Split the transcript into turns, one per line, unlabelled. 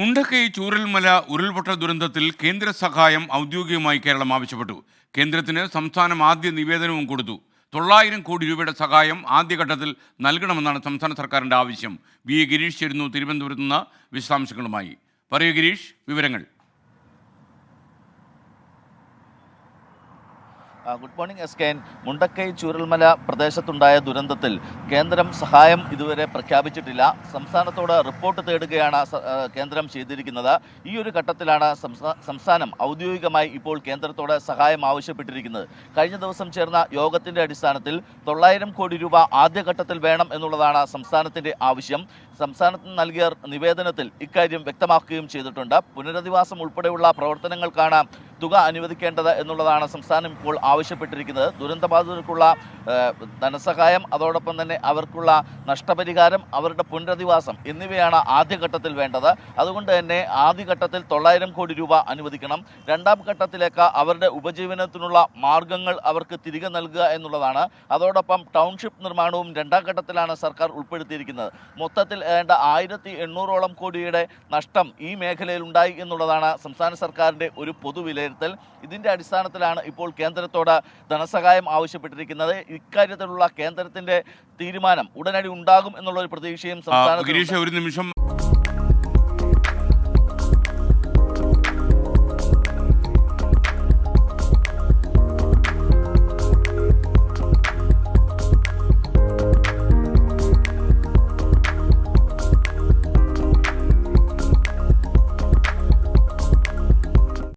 മുണ്ടക്കൈ ചൂരൽമല ഉരുൾപൊട്ടൽ ദുരന്തത്തിൽ കേന്ദ്ര സഹായം ഔദ്യോഗികമായി കേരളം ആവശ്യപ്പെട്ടു. കേന്ദ്രത്തിന് സംസ്ഥാനം ആദ്യ നിവേദനവും കൊടുത്തു. 900 കോടി രൂപയുടെ സഹായം ആദ്യഘട്ടത്തിൽ നൽകണമെന്നാണ് സംസ്ഥാന സർക്കാരിൻ്റെ ആവശ്യം. വി എ ഗിരീഷ് ചേരുന്നു തിരുവനന്തപുരത്ത് നിന്ന് വിശദാംശങ്ങളുമായി. പറയൂ ഗിരീഷ്, വിവരങ്ങൾ.
Good morning S K N. Mundakkai Chooralmala പ്രദേശത്തുണ്ടായ ദുരന്തത്തിൽ കേന്ദ്രം സഹായം ഇതുവരെ പ്രഖ്യാപിച്ചിട്ടില്ല. സംസ്ഥാനത്തോട് റിപ്പോർട്ട് തേടുകയാണ് കേന്ദ്രം ചെയ്തിരിക്കുന്നത്. ഈ ഒരു ഘട്ടത്തിലാണ് സംസ്ഥാനം ഔദ്യോഗികമായി ഇപ്പോൾ കേന്ദ്രത്തോട് സഹായം ആവശ്യപ്പെട്ടിരിക്കുന്നത്. കഴിഞ്ഞ ദിവസം ചേർന്ന യോഗത്തിൻ്റെ അടിസ്ഥാനത്തിൽ 900 കോടി രൂപ ആദ്യഘട്ടത്തിൽ വേണം എന്നുള്ളതാണ് സംസ്ഥാനത്തിൻ്റെ ആവശ്യം. സംസ്ഥാനത്തിന് നൽകിയ നിവേദനത്തിൽ ഇക്കാര്യം വ്യക്തമാക്കുകയും ചെയ്തിട്ടുണ്ട്. പുനരധിവാസം ഉൾപ്പെടെയുള്ള പ്രവർത്തനങ്ങൾക്കാണ് തുക അനുവദിക്കേണ്ടത് എന്നുള്ളതാണ് സംസ്ഥാനം ഇപ്പോൾ ആവശ്യപ്പെട്ടിരിക്കുന്നത്. ദുരന്തബാധിതർക്കുള്ള ധനസഹായം, അതോടൊപ്പം തന്നെ അവർക്കുള്ള നഷ്ടപരിഹാരം, അവരുടെ പുനരധിവാസം എന്നിവയാണ് ആദ്യഘട്ടത്തിൽ വേണ്ടത്. അതുകൊണ്ട് തന്നെ ആദ്യഘട്ടത്തിൽ 900 കോടി രൂപ അനുവദിക്കണം. രണ്ടാം ഘട്ടത്തിലേക്ക് അവരുടെ ഉപജീവനത്തിനുള്ള മാർഗങ്ങൾ അവർക്ക് തിരികെ നൽകുക എന്നുള്ളതാണ്. അതോടൊപ്പം ടൗൺഷിപ്പ് നിർമ്മാണവും രണ്ടാം ഘട്ടത്തിലാണ് സർക്കാർ ഉൾപ്പെടുത്തിയിരിക്കുന്നത്. മൊത്തത്തിൽ 1800ഓളം കോടിയുടെ നഷ്ടം ഈ മേഖലയിൽ ഉണ്ടായി എന്നുള്ളതാണ് സംസ്ഥാന സർക്കാരിൻ്റെ ഒരു പൊതുവിലയിരുത്തൽ. ഇതിൻ്റെ അടിസ്ഥാനത്തിലാണ് ഇപ്പോൾ കേന്ദ്രത്തോട് ധനസഹായം ആവശ്യപ്പെട്ടിരിക്കുന്നത്. ഇക്കാര്യത്തിലുള്ള കേന്ദ്രത്തിൻ്റെ തീരുമാനം ഉടനടി ഉണ്ടാകും എന്നുള്ള ഒരു പ്രതീക്ഷയും സംസ്ഥാന
ഗിരീഷ്, ഒരു നിമിഷം.